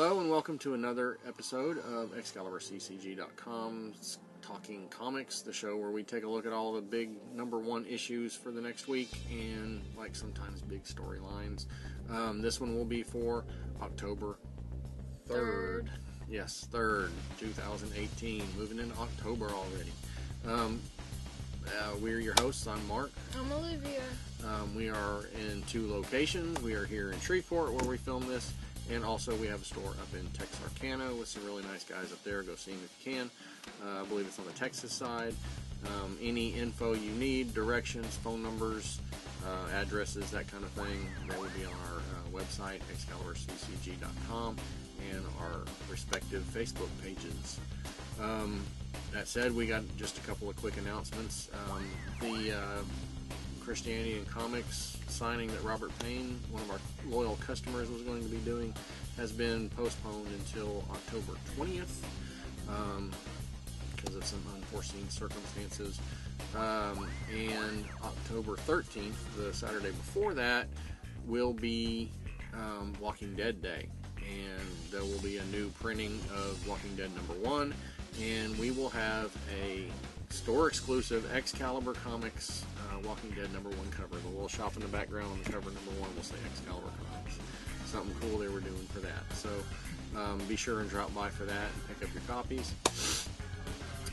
Hello and welcome to another episode of ExcaliburCCG.com's Talking Comics, the show where we take a look at all the big #1 issues for the next week and, like, sometimes big storylines. This one will be for October 3rd. Yes, 3rd, 2018. Moving into October already. We're your hosts. I'm Mark. I'm Olivia. We are in 2 locations. We are here in Shreveport where we film this. And also we have a store up in Texarkana with some really nice guys up there. Go see them if you can. I believe it's on the Texas side. Any info you need, directions, phone numbers, addresses, that kind of thing, that will be on our website, ExcaliburCCG.com, and our respective Facebook pages. That said, we got just a couple of quick announcements. The Christianity and Comics signing that Robert Payne, one of our loyal customers, was going to be doing, has been postponed until October 20th because of some unforeseen circumstances. And October 13th, the Saturday before that, will be Walking Dead Day. And there will be a new printing of Walking Dead #1, and we will have a store-exclusive Excalibur Comics Walking Dead #1 cover. The little shop in the background on the cover #1 will say Excalibur Comics. Something cool they were doing for that. So be sure and drop by for that and pick up your copies.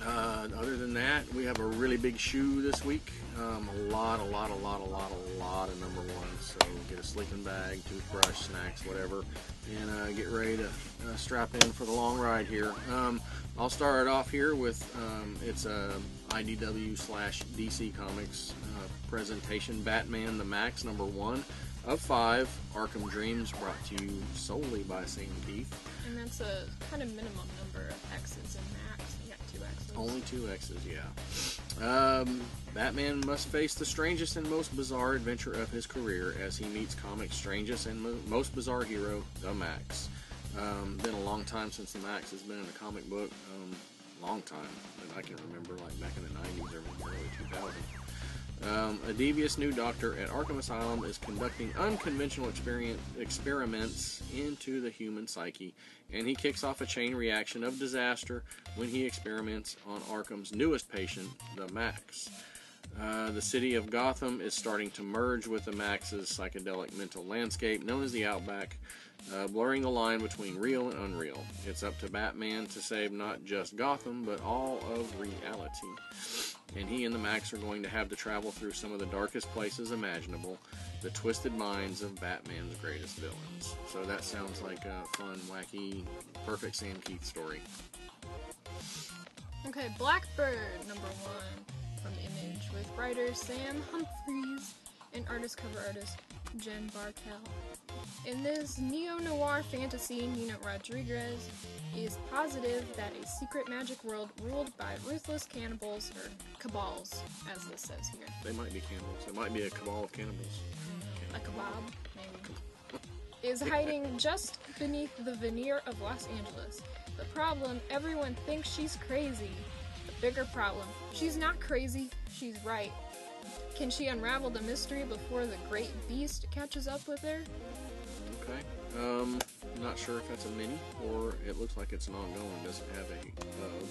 Other than that, we have a really big shoe this week. A lot of #1s. So get a sleeping bag, toothbrush, snacks, whatever, and get ready to strap in for the long ride here. I'll start it off here with it's a IDW/DC Comics presentation, Batman the Maxx #1 of 5 Arkham Dreams, brought to you solely by Sam Keith. And that's a kind of minimum number of X's in Maxx. You got 2 X's. Only 2 X's, yeah. Batman must face the strangest and most bizarre adventure of his career as he meets comics' strangest and most bizarre hero, the Maxx. Been a long time since the Maxx has been in a comic book. Long time. I can remember, like, back in the 90s or early 2000s. A devious new doctor at Arkham Asylum is conducting unconventional experiments into the human psyche, and he kicks off a chain reaction of disaster when he experiments on Arkham's newest patient, the Maxx. The city of Gotham is starting to merge with the Maxx's psychedelic mental landscape known as the Outback, blurring the line between real and unreal. It's up to Batman to save not just Gotham, but all of reality. And he and the Maxx are going to have to travel through some of the darkest places imaginable, the twisted minds of Batman's greatest villains. So that sounds like a fun, wacky, perfect Sam Keith story. Okay, Blackbird #1 from Image, with writer Sam Humphries and cover artist Jen Bartel. In this neo-noir fantasy, Nina Rodriguez is positive that a secret magic world ruled by ruthless cannibals, or cabals, as this says here. They might be cannibals. It might be a cabal of cannibals. A kebab, maybe. Is hiding just beneath the veneer of Los Angeles. The problem, everyone thinks she's crazy. The bigger problem, she's not crazy, she's right. Can she unravel the mystery before the great beast catches up with her? Okay. Not sure if that's a mini or it looks like it's an ongoing. It doesn't have a of.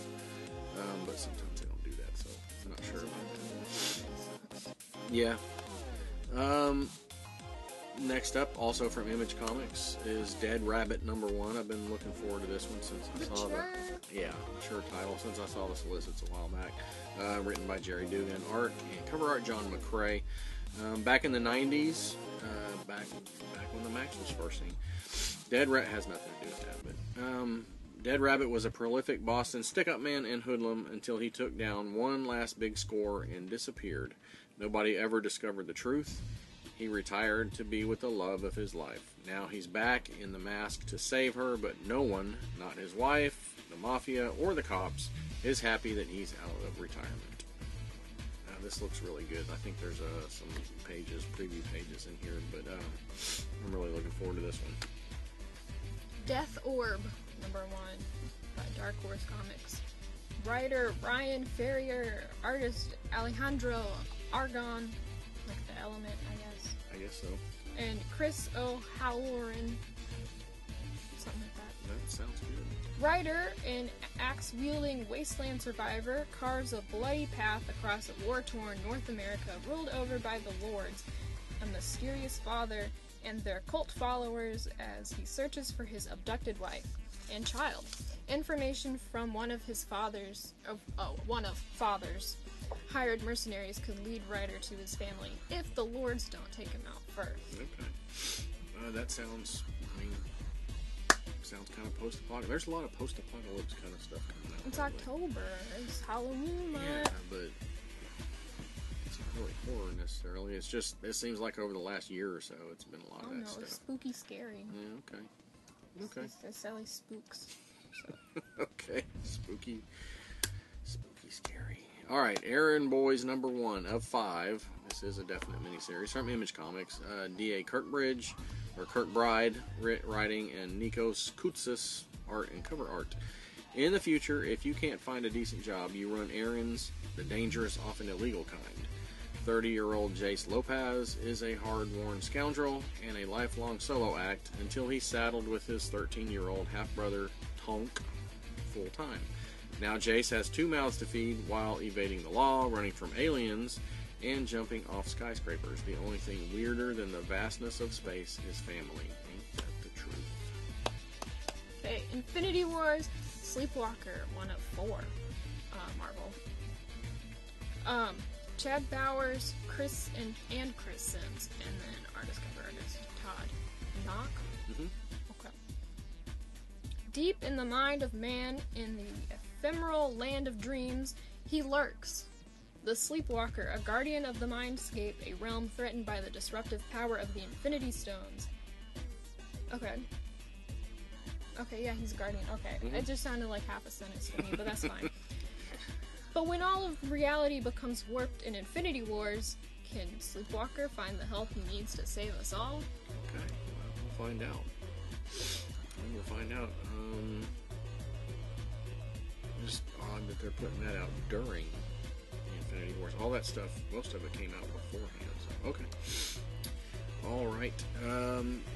But sometimes they don't do that, so I'm not sure about that. Yeah. Next up, also from Image Comics, is Dead Rabbit #1. I've been looking forward to this one since I saw the title, since I saw the solicits a while back. Written by Jerry Dugan, art and cover art John McCrae. Back in the 90s, back when the Maxx was first seen. Dead Rabbit has nothing to do with that, but Dead Rabbit was a prolific Boston stick-up man and hoodlum until he took down one last big score and disappeared. Nobody ever discovered the truth. He retired to be with the love of his life. Now he's back in the mask to save her, but no one, not his wife, the mafia, or the cops, is happy that he's out of retirement. This looks really good. I think there's some pages, preview pages in here, but I'm really looking forward to this one. Death Orb #1 by Dark Horse Comics. Writer Ryan Ferrier, artist Alejandro Argon, like the element, I guess. I guess so. And Chris O'Halloran, something like that. Ryder, an axe-wielding wasteland survivor, carves a bloody path across a war-torn North America ruled over by the Lords, a mysterious father, and their cult followers as he searches for his abducted wife and child. Information from one of father's hired mercenaries could lead Ryder to his family if the Lords don't take him out first. Okay. That sounds, sounds kind of post-apocalyptic. There's a lot of post-apocalypse kind of stuff coming out. It's October. It's Halloween month. Yeah, but it's not really horror necessarily. It's just, it seems like over the last year or so, it's been a lot of that stuff. It's spooky scary. Yeah, okay. It's Sally Spooks. So. Okay, spooky scary. Alright, Errand Boys number 1 of 5. This is a definite miniseries from Image Comics. D.A. Kirkbride writing, and Nikos Koutsis art and cover art. In the future, if you can't find a decent job, you run errands, the dangerous, often illegal kind. 30-year-old Jace Lopez is a hard-worn scoundrel and a lifelong solo act until he's saddled with his 13-year-old half-brother Tonk full-time. Now Jace has 2 mouths to feed while evading the law, running from aliens, and jumping off skyscrapers. The only thing weirder than the vastness of space is family. Ain't that the truth? Okay, Infinity Wars, Sleepwalker, 1 of 4, Marvel. Chad Bowers, Chris Sims, and then artist cover artist Todd Knock. Okay. Deep in the mind of man, in the ephemeral land of dreams, he lurks. The Sleepwalker, a guardian of the mindscape, a realm threatened by the disruptive power of the Infinity Stones. Okay, yeah, he's a guardian. Okay, It just sounded like half a sentence to me, but that's fine. But when all of reality becomes warped in Infinity Wars, can Sleepwalker find the help he needs to save us all? Okay, well, we'll find out. Just odd that they're putting that out during the Infinity Wars. All that stuff, most of it came out beforehand. So, okay. Alright.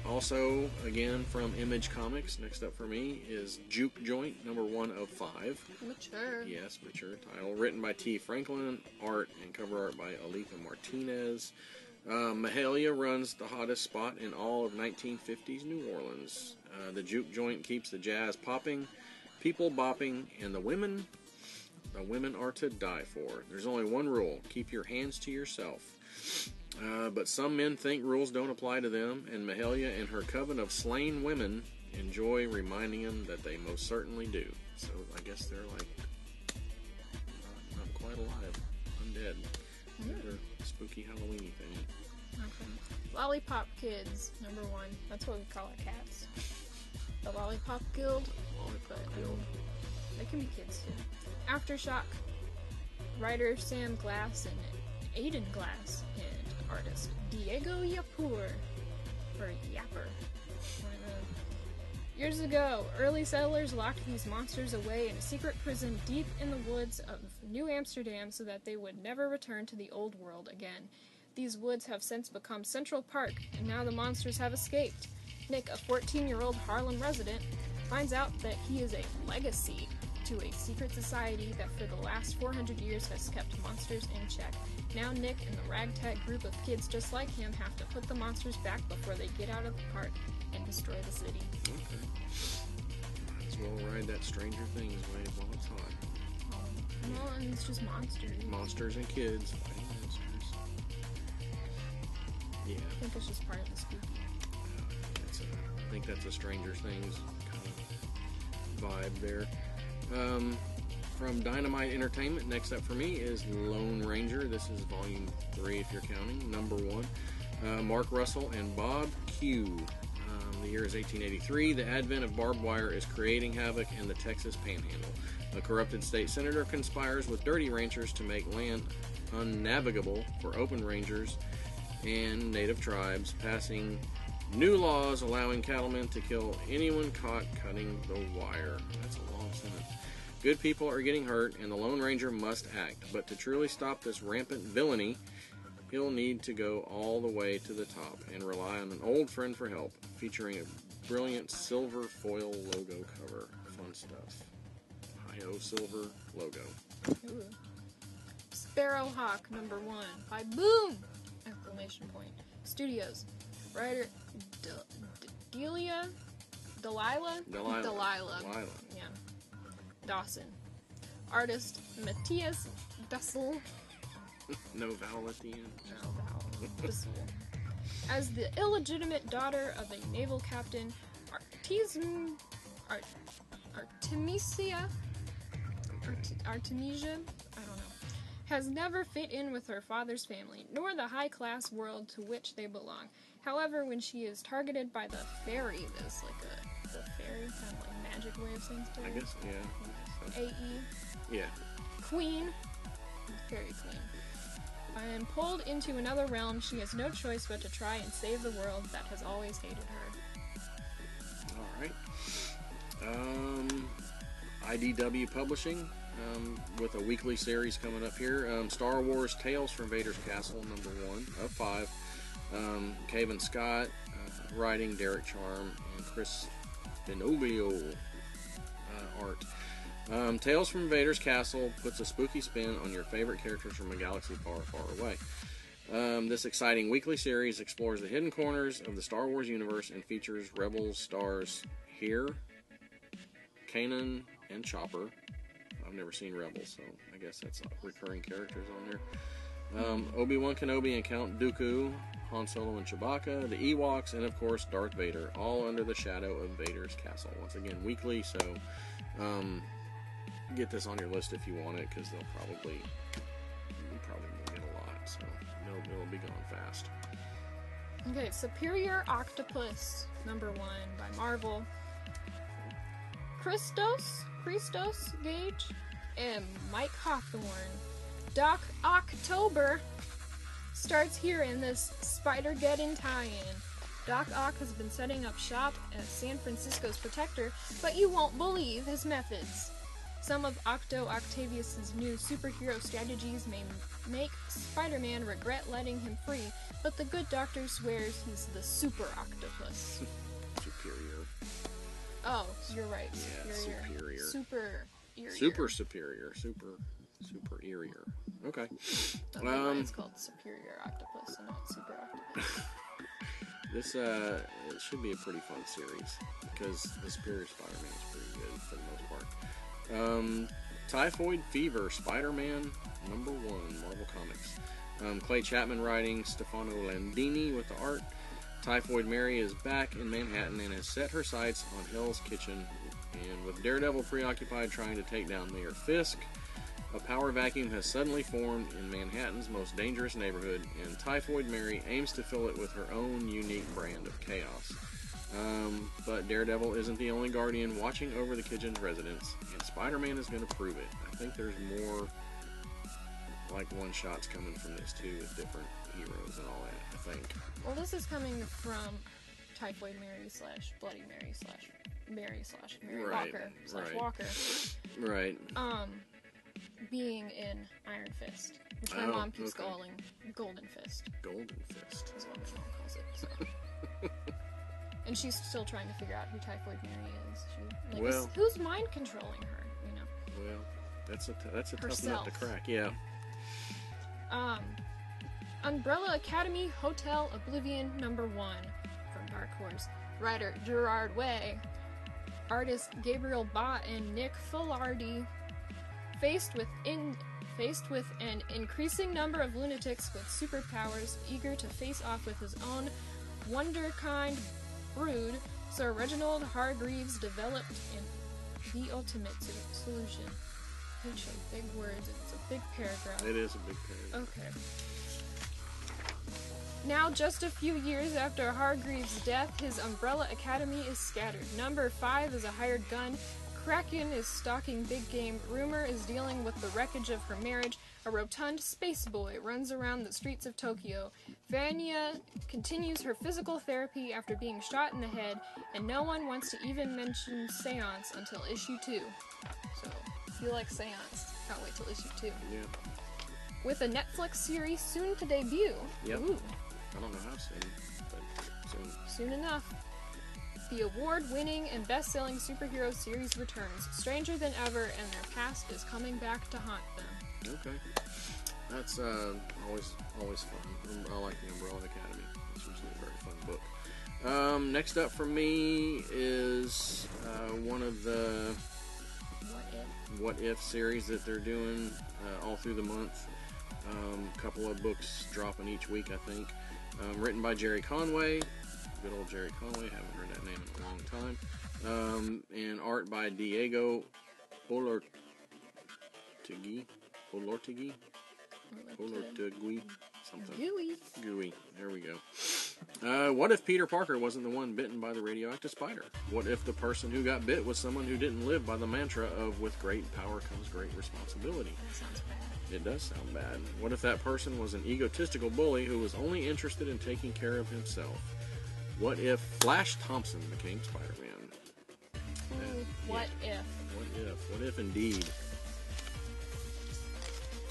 Also, again, from Image Comics, next up for me is Juke Joint, number 1 of 5. Mature. Yes, mature title. Written by T. Franklin, art and cover art by Aletha Martinez. Mahalia runs the hottest spot in all of 1950s New Orleans. The Juke Joint keeps the jazz popping, people bopping, and the women are to die for. There's only one rule: keep your hands to yourself. But some men think rules don't apply to them, and Mahalia and her coven of slain women enjoy reminding them that they most certainly do. So I guess they're like not quite alive, undead. They're a spooky Halloween thing. Okay. Lollipop Kids, number 1. That's what we call our cats. The Lollipop Guild. They can be kids too. Aftershock. Writer Sam Glass and Aiden Glass, and artist Diego Yapur, or Yapper. Years ago, early settlers locked these monsters away in a secret prison deep in the woods of New Amsterdam so that they would never return to the old world again. These woods have since become Central Park, and now the monsters have escaped. Nick, a 14-year-old Harlem resident, finds out that he is a legacy to a secret society that for the last 400 years has kept monsters in check. Now Nick and the ragtag group of kids just like him have to put the monsters back before they get out of the park and destroy the city. Okay. Might as well ride that Stranger Things wave while it's hot. Well, and it's just monsters. Monsters and kids fighting monsters. Yeah. I think it's just part of the spooky. I think that's a Stranger Things kind of vibe there. From Dynamite Entertainment, next up for me is Lone Ranger. This is volume 3 if you're counting, number 1. Mark Russell and Bob Q. The year is 1883. The advent of barbed wire is creating havoc in the Texas Panhandle. A corrupted state senator conspires with dirty ranchers to make land unnavigable for open rangers and native tribes, passing new laws allowing cattlemen to kill anyone caught cutting the wire. That's a long sentence. Good people are getting hurt, and the Lone Ranger must act. But to truly stop this rampant villainy, he'll need to go all the way to the top and rely on an old friend for help, featuring a brilliant silver foil logo cover. Fun stuff. silver logo. Ooh. SPARROWHAWK #1 by Boom! Exclamation point. Studios. Writer Delilah. Yeah. Dawson. Artist Matthias Dussel. No vowel at the end. No vowel. Dussel. As the illegitimate daughter of a naval captain, Artemisia, I don't know, has never fit in with her father's family, nor the high-class world to which they belong. However, when she is targeted by the fairy, there's like the fairy, kind of like magic way of saying fairy. I guess, yeah. A-E. Yeah. Queen. Fairy queen. And pulled into another realm, she has no choice but to try and save the world that has always hated her. Alright. IDW Publishing, with a weekly series coming up here. Star Wars Tales from Vader's Castle, #1 of 5. Kevin Scott, writing, Derek Charm, and Chris Denoblio, art. Tales from Vader's Castle puts a spooky spin on your favorite characters from a galaxy far, far away. This exciting weekly series explores the hidden corners of the Star Wars universe and features Rebels stars here, Kanan, and Chopper. I've never seen Rebels, so I guess that's recurring characters on there. Obi-Wan Kenobi and Count Dooku, Han Solo and Chewbacca, the Ewoks, and of course Darth Vader, all under the shadow of Vader's Castle. Once again, weekly, so get this on your list if you want it, because they'll probably get a lot, so it'll be gone fast. Okay, Superior Octopus, #1 by Marvel. Christos Gage and Mike Hawthorne. Doc October starts here in this Spider-Geddon tie-in. Doc Ock has been setting up shop as San Francisco's protector, but you won't believe his methods. Some of Octavius's new superhero strategies may make Spider-Man regret letting him free, but the good doctor swears he's the Super Octopus. Superior. Oh, you're right. Yeah, superior. Super superior. Super eerier. Okay. That's why it's called Superior Octopus and not Super Octopus. This it should be a pretty fun series, because the Superior Spider-Man is pretty good for the most part. Typhoid Fever, Spider-Man #1, Marvel Comics. Clay Chapman writing, Stefano Landini with the art. Typhoid Mary is back in Manhattan and has set her sights on Hell's Kitchen, and with Daredevil preoccupied trying to take down Mayor Fisk, a power vacuum has suddenly formed in Manhattan's most dangerous neighborhood, and Typhoid Mary aims to fill it with her own unique brand of chaos. But Daredevil isn't the only guardian watching over the kitchen's residents, and Spider-Man is going to prove it. I think there's more like one-shots coming from this too, with different heroes and all that, I think. Well, this is coming from Typhoid Mary / Bloody Mary / Mary / Mary Right, Walker right. / Walker. Right. Being in Iron Fist, which my mom keeps calling Golden Fist. Golden Fist. Is what my mom calls it. So. And she's still trying to figure out who Typhoid Mary is. Who's mind controlling her? You know. Well, that's a tough Herself. nut to crack. Yeah. Umbrella Academy Hotel Oblivion #1 from Dark Horse. Writer Gerard Way. Artist Gabriel Bott and Nick Filardi. Faced with an increasing number of lunatics with superpowers eager to face off with his own wonderkind brood, Sir Reginald Hargreaves developed the ultimate solution. Bunch of big words, it's a big paragraph. It is a big paragraph. Okay. Now, just a few years after Hargreaves' death, his Umbrella Academy is scattered. Number 5 is a hired gun. Kraken is stalking big game. Rumor is dealing with the wreckage of her marriage. A rotund space boy runs around the streets of Tokyo. Vanya continues her physical therapy after being shot in the head, and no one wants to even mention Seance until issue 2. So, if you like Seance, can't wait till issue 2. Yeah. With a Netflix series soon to debut. Yep. Ooh. I don't know how soon, but soon. Soon enough. The award-winning and best-selling superhero series returns, stranger than ever, and their past is coming back to haunt them. Okay. That's always fun. I like the Umbrella Academy. It's usually a very fun book. Next up for me is one of the What If series that they're doing all through the month. A couple of books dropping each week, I think. Written by Jerry Conway. Good old Jerry Conway. Haven't heard that name in a long time. And art by Diego Olortegui. Something. Gooey. There we go. What if Peter Parker wasn't the one bitten by the radioactive spider? What if the person who got bit was someone who didn't live by the mantra of with great power comes great responsibility? That sounds bad. It does sound bad. What if that person was an egotistical bully who was only interested in taking care of himself? What if Flash Thompson became Spider-Man? What if? What if? What if indeed?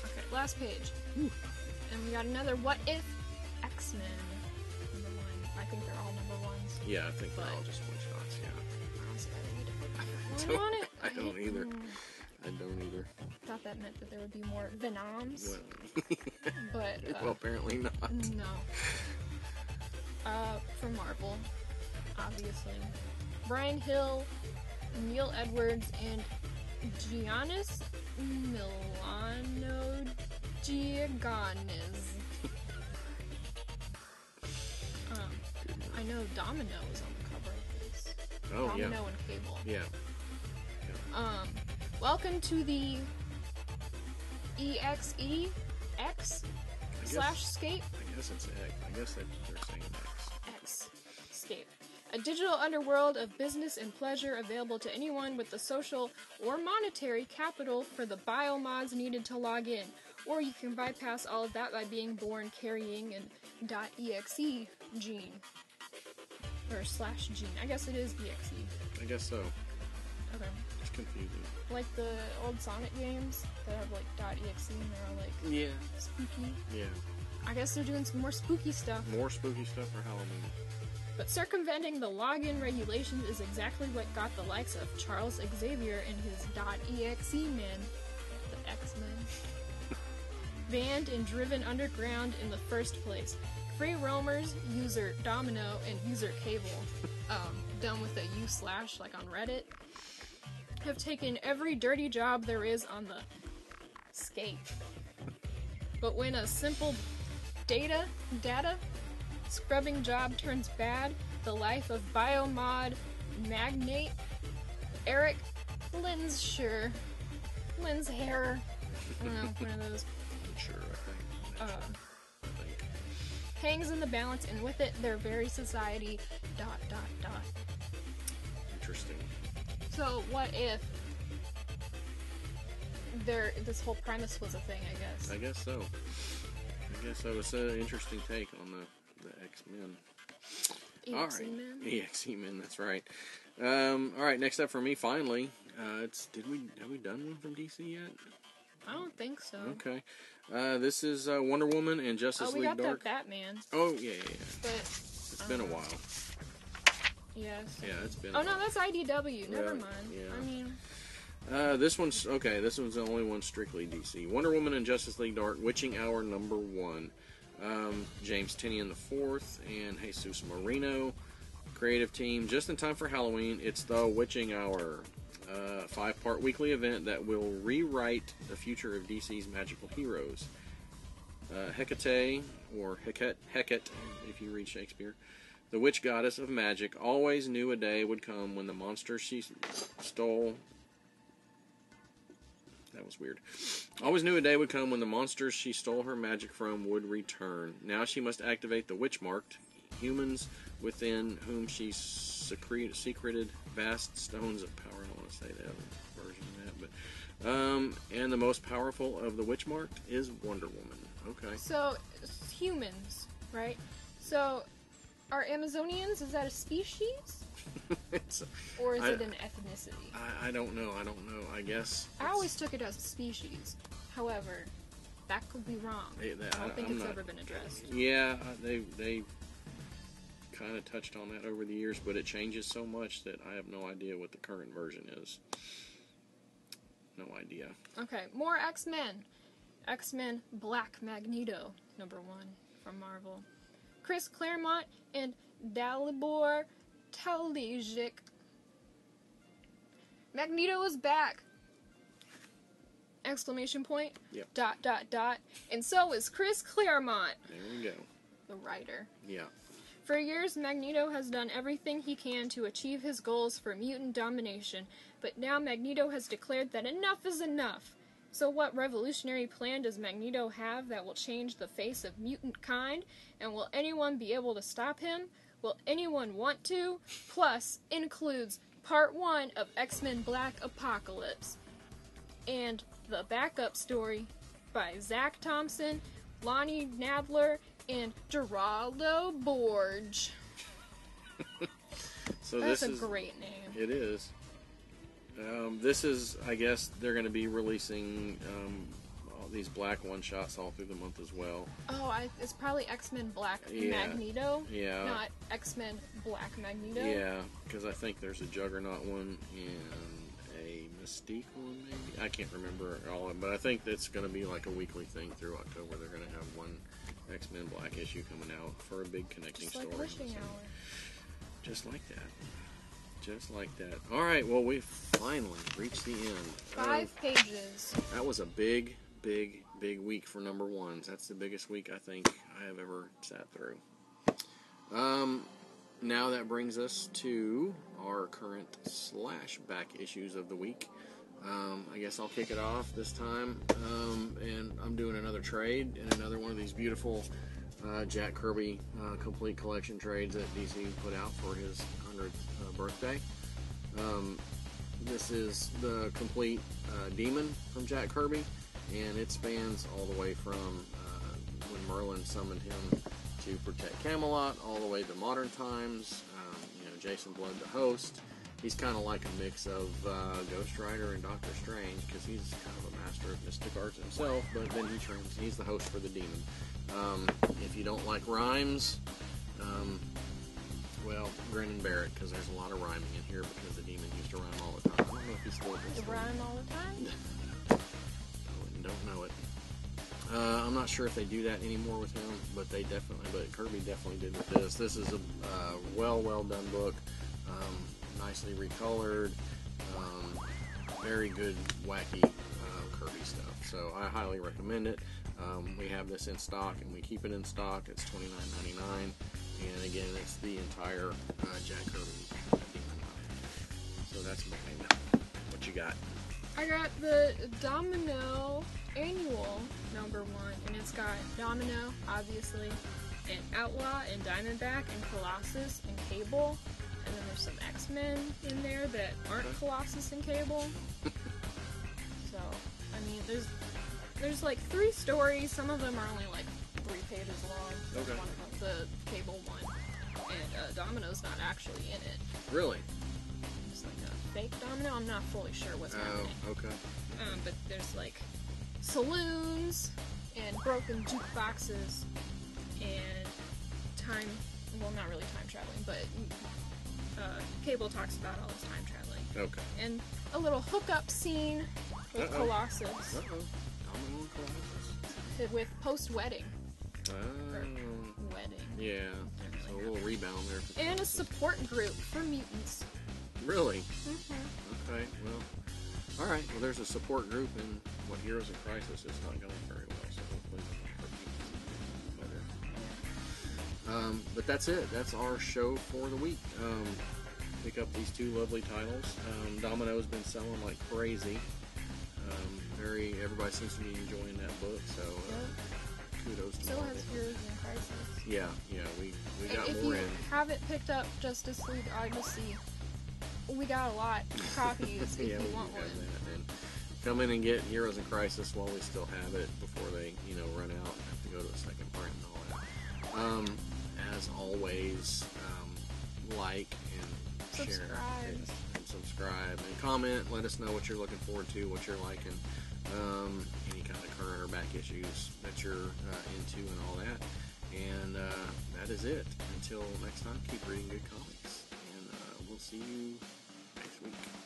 Okay, last page. And we got another What If X-Men number 1. I think they're all number 1s. Yeah, I think they're all just one-shots, yeah. Honestly, I don't want it. I don't either. I don't either. Thought that meant that there would be more Venoms. Well, but well, apparently not. No. From Marvel, obviously. Brian Hill, Neil Edwards, and Giannis Milano Giaganis. I know Domino is on the cover of this. Oh, Domino and Cable. Yeah. Welcome to the EXE/Scape. I guess it's X. I guess they're saying X. Scape. A digital underworld of business and pleasure available to anyone with the social or monetary capital for the biomods needed to log in. Or you can bypass all of that by being born carrying an .exe gene. Or /gene. I guess it is EXE. I guess so. Okay. It's confusing. Like the old Sonic games that have like .exe and they're all like spooky. Yeah. I guess they're doing some more spooky stuff. More spooky stuff for Halloween. But circumventing the login regulations is exactly what got the likes of Charles Xavier and his .exe men, the X-Men, banned and driven underground in the first place. Free roamers, user Domino, and user Cable, done with a u/ like on Reddit, have taken every dirty job there is on the Scape. But when a simple data scrubbing job turns bad, the life of biomod magnate Eric Linshair, I don't know, one of those. Sure, I think. Hangs in the balance, and with it, their very society, ... Interesting. So, what if this whole premise was a thing, I guess? I guess so. It's an interesting take on the X-Men. EXE-Men? EXE-Men, that's right. Alright, next up for me, finally. Have we done one from DC yet? I don't think so. Okay. This is Wonder Woman and Justice League Dark. Oh, we got that Batman. Oh, yeah. But it's been a while. Yes. Yeah, it's been. Oh no, that's IDW. Never mind. Yeah. I mean. This one's okay. This one's the only one strictly DC. Wonder Woman and Justice League Dark, Witching Hour #1. James Tynion IV and Jesus Marino, creative team. Just in time for Halloween, it's the Witching Hour, 5-part weekly event that will rewrite the future of DC's magical heroes. Hecate, or Heket, if you read Shakespeare, the witch goddess of magic, always knew a day would come when the monster she stole... That was weird. Always knew a day would come when the monsters she stole her magic from would return. Now she must activate the witch-marked humans within whom she secreted vast stones of power. I don't want to say the other version of that, but and the most powerful of the witch-marked is Wonder Woman. Okay. So humans, right? So are Amazonians? Is that a species? Or is it an ethnicity? I don't know. I guess. I always took it as a species. However, that could be wrong. I don't think it's ever been addressed. Yeah, they kind of touched on that over the years, but it changes so much that I have no idea what the current version is. No idea. Okay, more X-Men. X-Men Black Magneto, #1 from Marvel. Chris Claremont and Dalibor Talajic. Magneto is back! Exclamation point. Yep. ... And so is Chris Claremont. There we go. The writer. Yeah. For years, Magneto has done everything he can to achieve his goals for mutant domination, but now Magneto has declared that enough is enough. So what revolutionary plan does Magneto have that will change the face of mutant kind? And will anyone be able to stop him? Will anyone want to? Plus, includes Part 1 of X-Men Black Apocalypse. And the backup story by Zach Thompson, Lonnie Nadler, and Geraldo Borge. So That's a great name. It is. This is, I guess, they're going to be releasing all these black one-shots all through the month as well. Oh, it's probably X-Men Black Magneto? Yeah. Not X-Men Black Magneto? Yeah, because I think there's a Juggernaut one and a Mystique one, maybe? I can't remember all of it, but I think it's going to be like a weekly thing through October. They're going to have one X-Men Black issue coming out for a big connecting Just like story. Wishing Hour. Just like that. Just like that. Alright, well, we've finally reached the end. 5 pages. That was a big, big, big week for #1s. That's the biggest week I think I have ever sat through. Now that brings us to our current / back issues of the week. I guess I'll kick it off this time. And I'm doing another trade and another one of these beautiful Jack Kirby complete collection trades that DC put out for his 100th birthday. This is the complete Demon from Jack Kirby, and it spans all the way from when Merlin summoned him to protect Camelot, all the way to modern times. Jason Blood the Host. He's kind of like a mix of Ghost Rider and Doctor Strange, because he's kind of a master of mystic arts himself, but then he's the host for the Demon. If you don't like rhymes, well, grin and bear it, because there's a lot of rhyming in here, because the Demon used to rhyme all the time. I don't know if he still does. Rhyme all the time? Don't know it. I'm not sure if they do that anymore with him, but Kirby definitely did with this. This is a well done book, nicely recolored, very good, wacky Kirby stuff. So I highly recommend it. We have this in stock, and we keep it in stock. It's $29.99, and again, it's the entire Jack Kirby Demon line. So that's mine. What you got? I got the Domino Annual #1, and it's got Domino, obviously, and Outlaw, and Diamondback, and Colossus, and Cable, and then there's some X-Men in there that aren't Colossus and Cable. So, I mean, there's like 3 stories. Some of them are only like 3 pages long. Okay. One of them, the Cable one, and Domino's not actually in it. Really? It's like a fake Domino. I'm not fully sure what's happening. Oh, okay. But there's like saloons and broken jukeboxes and not really time traveling, but Cable talks about all his time traveling. Okay. And a little hookup scene with Colossus. Domino and Colossus. With post-wedding. Oh. Wedding. Yeah. So a little rebound there. For And a Colossus. support group for mutants. Really? Mm-hmm. Okay, well. Alright, well there's a support group in what Heroes in Crisis is not going very well, so hopefully better. But that's it. That's our show for the week. Pick up these 2 lovely titles. Domino's been selling like crazy. Everybody seems to be enjoying that book, so kudos to So Marvel. has Heroes in Crisis. Yeah, we got If more you in. haven't picked up Justice League Odyssey, we got a lot of copies if Yeah, you we want do one. have that. And come in and get Heroes in Crisis while we still have it before they, run out and have to go to a second print and all that. As always, like and share and subscribe and comment. Let us know what you're looking forward to, what you're liking, any kind of current or back issues that you're into and all that. And that is it. until next time, keep reading good comics, and we'll see you next week.